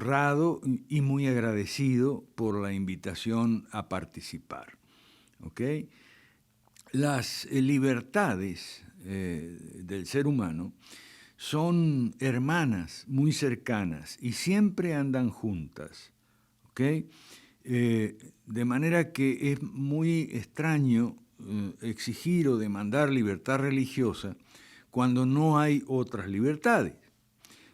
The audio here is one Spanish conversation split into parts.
honrado y muy agradecido por la invitación a participar. ¿Ok? Las libertades del ser humano son hermanas muy cercanas y siempre andan juntas. ¿Ok? De manera que es muy extraño exigir o demandar libertad religiosa cuando no hay otras libertades.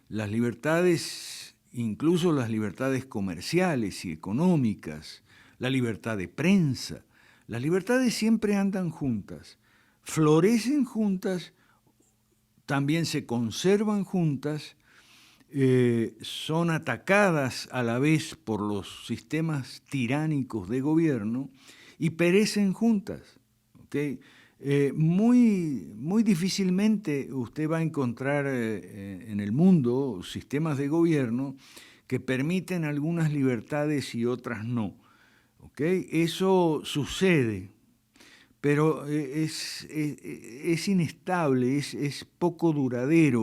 Las libertades, incluso las libertades comerciales y económicas, la libertad de prensa, las libertades siempre andan juntas, florecen juntas, también se conservan juntas, son atacadas a la vez por los sistemas tiránicos de gobierno y perecen juntas. ¿Okay? Muy difícilmente usted va a encontrar en el mundo sistemas de gobierno que permiten algunas libertades y otras no. ¿Okay? Eso sucede, pero es inestable, es poco duradero,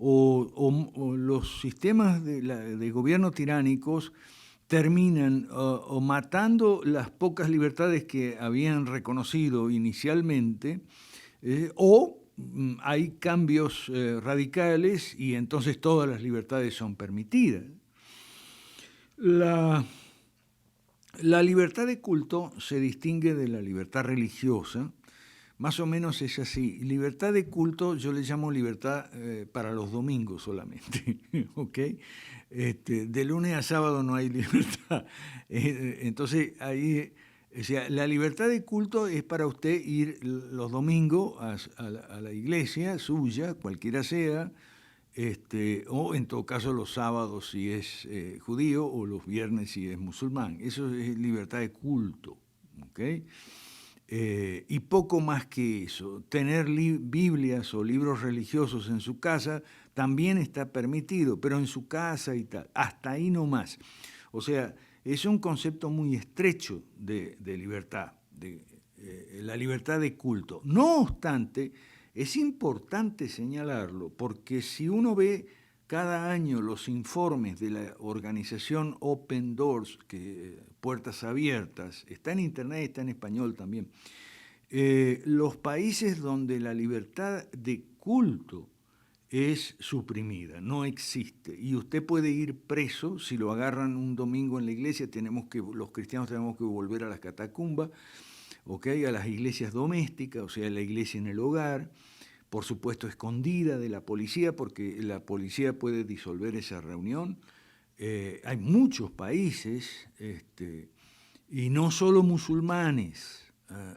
o los sistemas de gobierno tiránicos terminan o matando las pocas libertades que habían reconocido inicialmente, o hay cambios radicales y entonces todas las libertades son permitidas. La libertad de culto se distingue de la libertad religiosa, más o menos es así. Libertad de culto yo le llamo libertad para los domingos solamente, ¿ok? De lunes a sábado no hay libertad. Entonces, ahí, o sea, la libertad de culto es para usted ir los domingos a la iglesia suya, cualquiera sea, o en todo caso los sábados si es judío o los viernes si es musulmán. Eso es libertad de culto, ¿ok? Y poco más que eso. Tener Biblias o libros religiosos en su casa también está permitido, pero en su casa y tal. Hasta ahí no más. O sea, es un concepto muy estrecho de libertad, la libertad de culto. No obstante, es importante señalarlo, porque si uno ve cada año los informes de la organización Open Doors, Puertas Abiertas, está en internet, está en español también, los países donde la libertad de culto es suprimida, no existe. Y usted puede ir preso, si lo agarran un domingo en la iglesia, los cristianos tenemos que volver a las catacumbas, ¿okay? A las iglesias domésticas, o sea, la iglesia en el hogar, por supuesto escondida de la policía, porque la policía puede disolver esa reunión. Hay muchos países, y no solo musulmanes,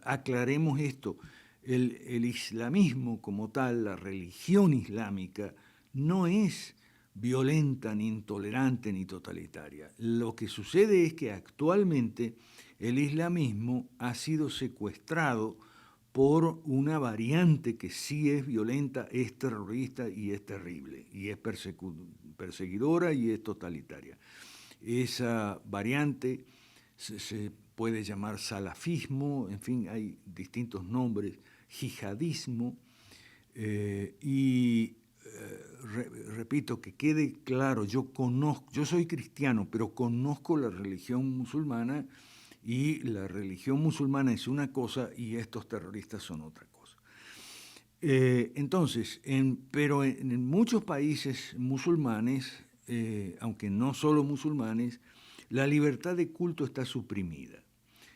aclaremos esto, el islamismo como tal, la religión islámica, no es violenta, ni intolerante, ni totalitaria. Lo que sucede es que actualmente el islamismo ha sido secuestrado por una variante que sí es violenta, es terrorista y es terrible, y es perseguidora y es totalitaria. Esa variante se puede llamar salafismo, en fin, hay distintos nombres, yihadismo, repito, que quede claro, yo soy cristiano, pero conozco la religión musulmana, y la religión musulmana es una cosa y estos terroristas son otra cosa. Entonces, pero en muchos países musulmanes, aunque no solo musulmanes, la libertad de culto está suprimida.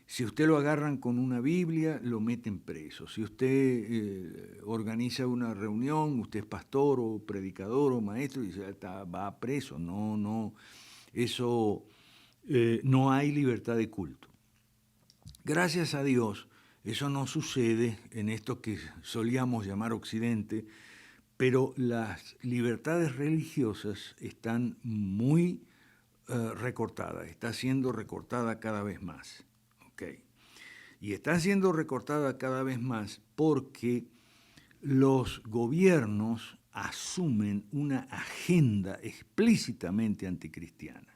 Si usted lo agarran con una Biblia, lo meten preso. Si usted organiza una reunión, usted es pastor o predicador o maestro, y va preso. No, eso no hay libertad de culto. Gracias a Dios, eso no sucede en esto que solíamos llamar Occidente, pero las libertades religiosas están muy recortadas, está siendo recortada cada vez más. ¿Okay? Y está siendo recortada cada vez más porque los gobiernos asumen una agenda explícitamente anticristiana.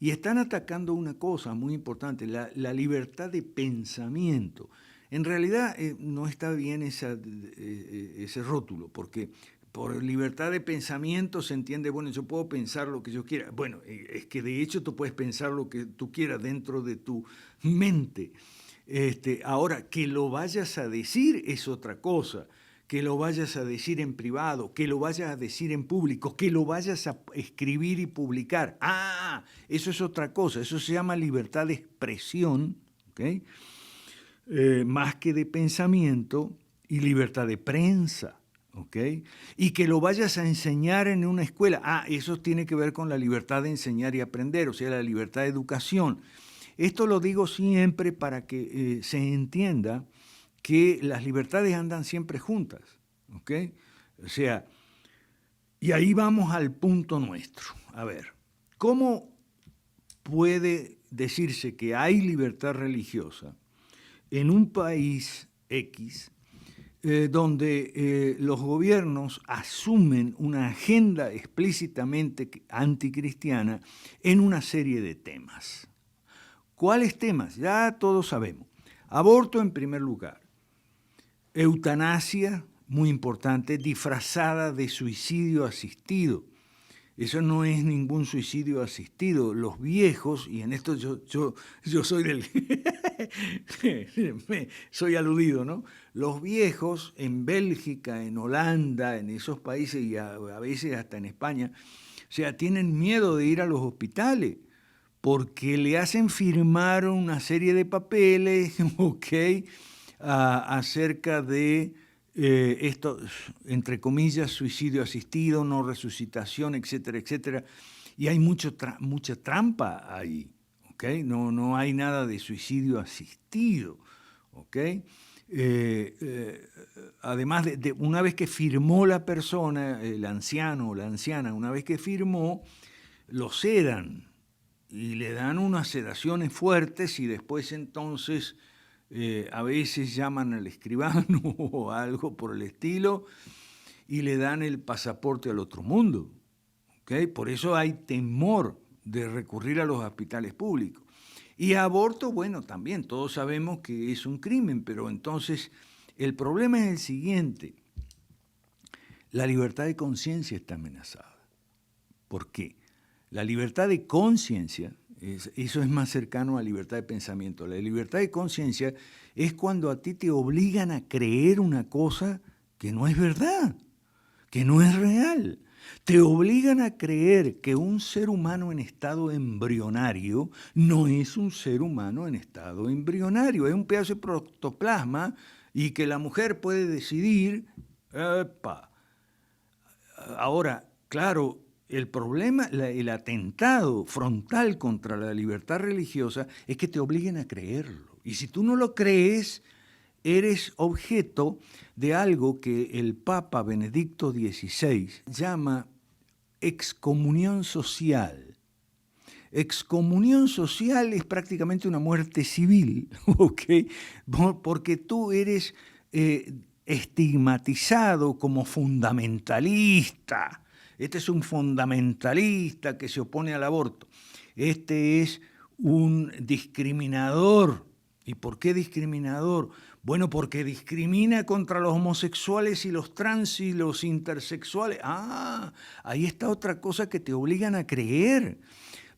Y están atacando una cosa muy importante, la libertad de pensamiento. En realidad no está bien ese rótulo, porque por libertad de pensamiento se entiende, bueno, yo puedo pensar lo que yo quiera. Bueno, es que de hecho tú puedes pensar lo que tú quieras dentro de tu mente. Ahora, que lo vayas a decir es otra cosa. Que lo vayas a decir en privado, que lo vayas a decir en público, que lo vayas a escribir y publicar. Ah, eso es otra cosa. Eso se llama libertad de expresión, ¿okay? Más que de pensamiento, y libertad de prensa. ¿Okay? Y que lo vayas a enseñar en una escuela. Ah, eso tiene que ver con la libertad de enseñar y aprender, o sea, la libertad de educación. Esto lo digo siempre para que se entienda que las libertades andan siempre juntas. ¿Okay? O sea, y ahí vamos al punto nuestro. A ver, ¿cómo puede decirse que hay libertad religiosa en un país X donde los gobiernos asumen una agenda explícitamente anticristiana en una serie de temas? ¿Cuáles temas? Ya todos sabemos. Aborto en primer lugar. Eutanasia, muy importante, disfrazada de suicidio asistido. Eso no es ningún suicidio asistido. Los viejos, y en esto yo soy del soy aludido, ¿no? Los viejos en Bélgica, en Holanda, en esos países y a veces hasta en España, o sea, tienen miedo de ir a los hospitales porque le hacen firmar una serie de papeles, ¿ok? Acerca de esto, entre comillas, suicidio asistido, no resucitación, etcétera, etcétera. Y hay mucha trampa ahí, ¿ok? No hay nada de suicidio asistido, ¿ok? Además, una vez que firmó la persona, el anciano o la anciana, una vez que firmó, lo sedan y le dan unas sedaciones fuertes y después entonces a veces llaman al escribano o algo por el estilo y le dan el pasaporte al otro mundo. ¿Okay? Por eso hay temor de recurrir a los hospitales públicos. Y aborto, bueno, también todos sabemos que es un crimen, pero entonces el problema es el siguiente. La libertad de conciencia está amenazada. ¿Por qué? La libertad de conciencia, eso es más cercano a la libertad de pensamiento. La libertad de conciencia es cuando a ti te obligan a creer una cosa que no es verdad, que no es real. Te obligan a creer que un ser humano en estado embrionario no es un ser humano en estado embrionario, es un pedazo de protoplasma y que la mujer puede decidir, ¡epa! Ahora, claro, el problema, el atentado frontal contra la libertad religiosa es que te obliguen a creerlo. Y si tú no lo crees, eres objeto de algo que el Papa Benedicto XVI llama excomunión social. Excomunión social es prácticamente una muerte civil, ¿ok? Porque tú eres estigmatizado como fundamentalista. Este es un fundamentalista que se opone al aborto. Este es un discriminador. ¿Y por qué discriminador? Bueno, porque discrimina contra los homosexuales y los trans y los intersexuales. Ah, ahí está otra cosa que te obligan a creer.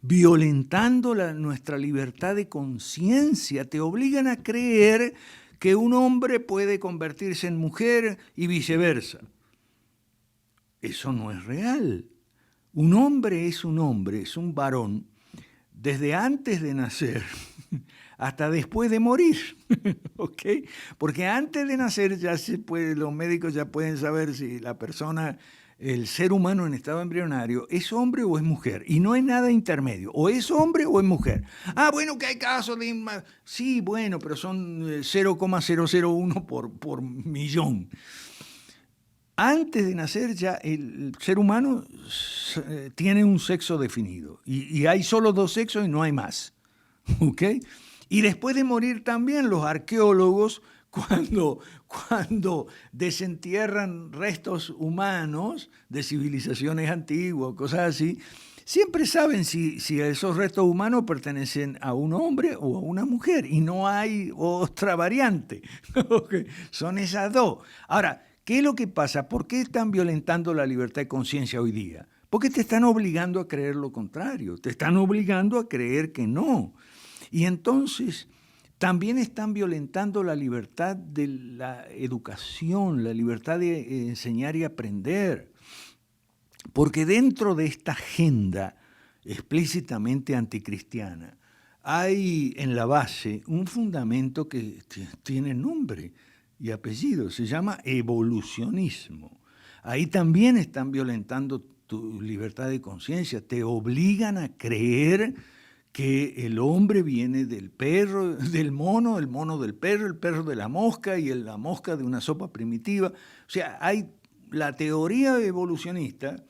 Violentando nuestra libertad de conciencia. Te obligan a creer que un hombre puede convertirse en mujer y viceversa. Eso no es real. Un hombre, es un varón, desde antes de nacer hasta después de morir, ¿ok? Porque antes de nacer ya los médicos ya pueden saber si la persona, el ser humano en estado embrionario, es hombre o es mujer, y no hay nada intermedio, o es hombre o es mujer. Ah, bueno, que hay casos de... Sí, bueno, pero son 0,001 por millón. Antes de nacer ya el ser humano tiene un sexo definido y hay solo dos sexos y no hay más, ¿ok? Y después de morir también los arqueólogos, cuando desentierran restos humanos de civilizaciones antiguas, cosas así, siempre saben si esos restos humanos pertenecen a un hombre o a una mujer y no hay otra variante, ¿okay? Son esas dos. Ahora, ¿Qué es lo que pasa? ¿Por qué están violentando la libertad de conciencia hoy día? Porque te están obligando a creer lo contrario, te están obligando a creer que no. Y entonces también están violentando la libertad de la educación, la libertad de enseñar y aprender. Porque dentro de esta agenda explícitamente anticristiana hay en la base un fundamento que tiene nombre y apellido, se llama evolucionismo. Ahí también están violentando tu libertad de conciencia, te obligan a creer que el hombre viene del perro, del mono, el mono del perro, el perro de la mosca y la mosca de una sopa primitiva. O sea, hay la teoría evolucionista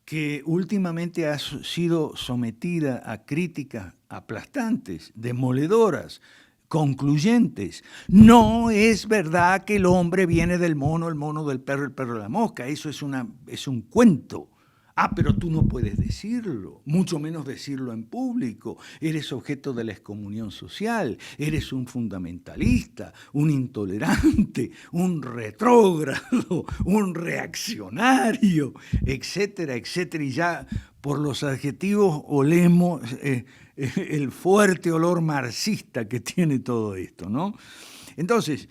que últimamente ha sido sometida a críticas aplastantes, demoledoras, concluyentes. No es verdad que el hombre viene del mono, el mono del perro, el perro de la mosca. Eso es un cuento. Ah, pero tú no puedes decirlo, mucho menos decirlo en público. Eres objeto de la excomunión social, eres un fundamentalista, un intolerante, un retrógrado, un reaccionario, etcétera, etcétera. Y ya por los adjetivos olemos el fuerte olor marxista que tiene todo esto, ¿no? Entonces,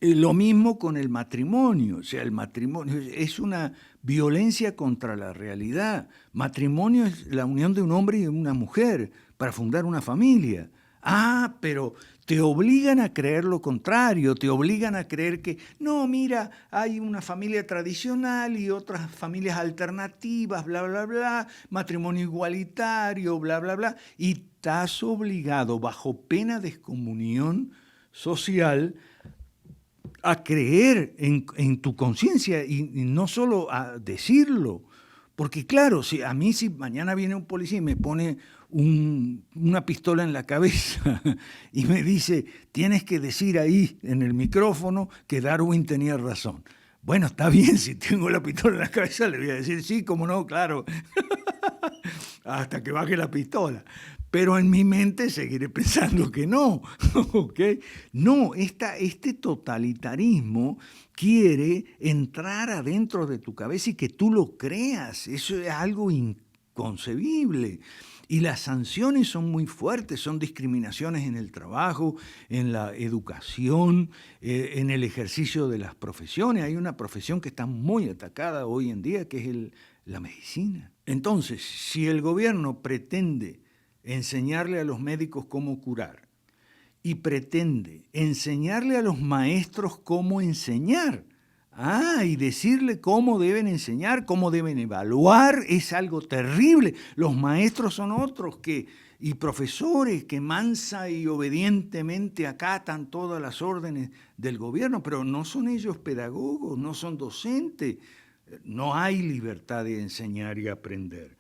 lo mismo con el matrimonio, o sea, el matrimonio es una violencia contra la realidad. Matrimonio es la unión de un hombre y de una mujer para fundar una familia. Ah, pero te obligan a creer lo contrario, te obligan a creer que, no, mira, hay una familia tradicional y otras familias alternativas, bla, bla, bla, matrimonio igualitario, bla, bla, bla, y estás obligado bajo pena de excomunión social a creer en tu conciencia y no solo a decirlo. Porque claro, si mañana viene un policía y me pone una pistola en la cabeza y me dice, tienes que decir ahí en el micrófono que Darwin tenía razón. Bueno, está bien, si tengo la pistola en la cabeza le voy a decir, sí, cómo no, claro, hasta que baje la pistola. Pero en mi mente seguiré pensando que no, ¿ok? No, este totalitarismo quiere entrar adentro de tu cabeza y que tú lo creas. Eso es algo inconcebible. Y las sanciones son muy fuertes, son discriminaciones en el trabajo, en la educación, en el ejercicio de las profesiones. Hay una profesión que está muy atacada hoy en día, que es la medicina. Entonces, si el gobierno pretende enseñarle a los médicos cómo curar y pretende enseñarle a los maestros cómo enseñar, y decirle cómo deben enseñar, cómo deben evaluar, es algo terrible. Los maestros son otros y profesores que mansa y obedientemente acatan todas las órdenes del gobierno, pero no son ellos pedagogos, no son docentes. No hay libertad de enseñar y aprender.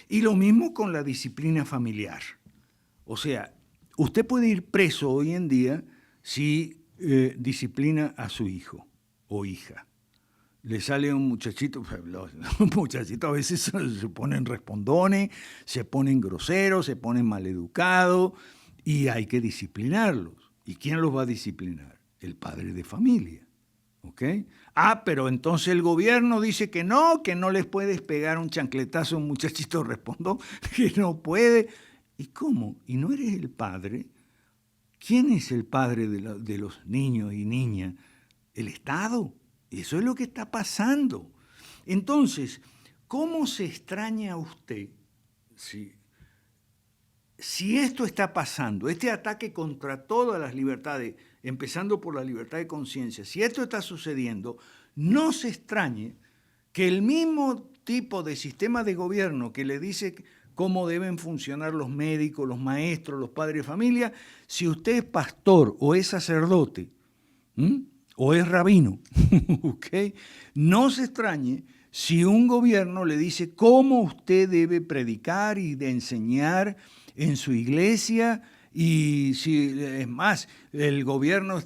Y lo mismo con la disciplina familiar. O sea, usted puede ir preso hoy en día si disciplina a su hijo o hija. Le sale un muchachito, los muchachitos a veces se ponen respondones, se ponen groseros, se ponen maleducados y hay que disciplinarlos. ¿Y quién los va a disciplinar? El padre de familia. ¿Ok? Pero entonces el gobierno dice que no les puedes pegar un chancletazo a un muchachito respondón, que no puede. ¿Y cómo? ¿Y no eres el padre? ¿Quién es el padre de los niños y niñas? El Estado. Eso es lo que está pasando. Entonces, ¿cómo se extraña usted si esto está pasando, este ataque contra todas las libertades, empezando por la libertad de conciencia, si esto está sucediendo, no se extrañe que el mismo tipo de sistema de gobierno que le dice cómo deben funcionar los médicos, los maestros, los padres de familia, si usted es pastor o es sacerdote, o es rabino, ¿okay? No se extrañe si un gobierno le dice cómo usted debe predicar y de enseñar en su iglesia, y si es más, el gobierno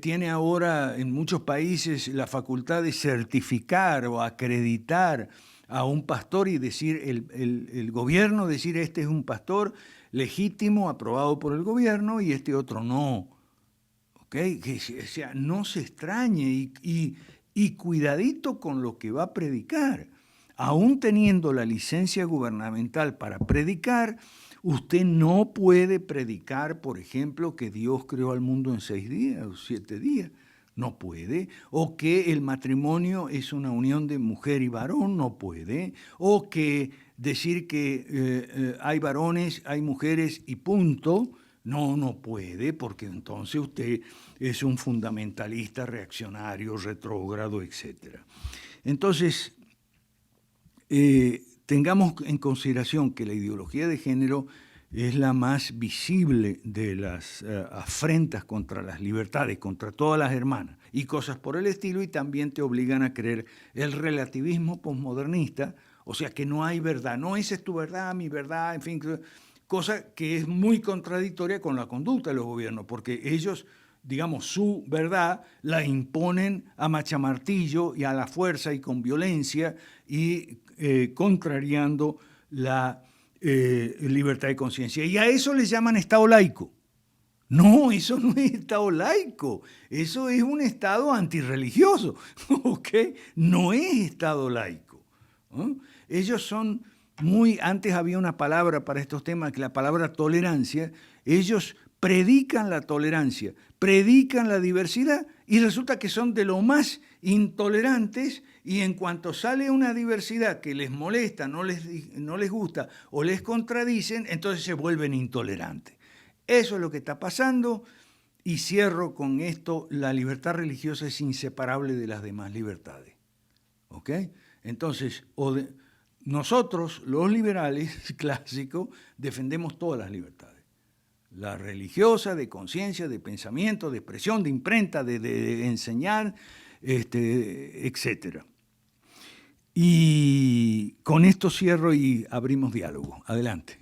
tiene ahora en muchos países la facultad de certificar o acreditar a un pastor y decir, el gobierno decir este es un pastor legítimo, aprobado por el gobierno y este otro no. ¿ok? O sea, no se extrañe y cuidadito con lo que va a predicar. Aún teniendo la licencia gubernamental para predicar, usted no puede predicar, por ejemplo, que Dios creó al mundo en 6 días o 7 días. No puede. O que el matrimonio es una unión de mujer y varón. No puede. O que decir que hay varones, hay mujeres y punto. No, no puede, porque entonces usted es un fundamentalista, reaccionario, retrógrado, etc. Entonces, tengamos en consideración que la ideología de género es la más visible de las afrentas contra las libertades, contra todas las hermanas, y cosas por el estilo, y también te obligan a creer el relativismo posmodernista, o sea que no hay verdad, no, esa es tu verdad, mi verdad, en fin, cosa que es muy contradictoria con la conducta de los gobiernos, porque ellos, digamos, su verdad la imponen a machamartillo y a la fuerza y con violencia y contrariando la libertad de conciencia. Y a eso le llaman Estado laico. No, eso no es Estado laico, eso es un Estado antirreligioso, ¿ok? No es Estado laico. ¿No? Ellos son antes había una palabra para estos temas, que la palabra tolerancia. Ellos predican la tolerancia, predican la diversidad y resulta que son de lo más intolerantes, y en cuanto sale una diversidad que les molesta, no les gusta o les contradicen, entonces se vuelven intolerantes. Eso es lo que está pasando, y cierro con esto: la libertad religiosa es inseparable de las demás libertades. ¿Ok? Entonces, nosotros, los liberales clásicos, defendemos todas las libertades. La religiosa, de conciencia, de pensamiento, de expresión, de imprenta, de enseñar, etc. Y con esto cierro y abrimos diálogo. Adelante.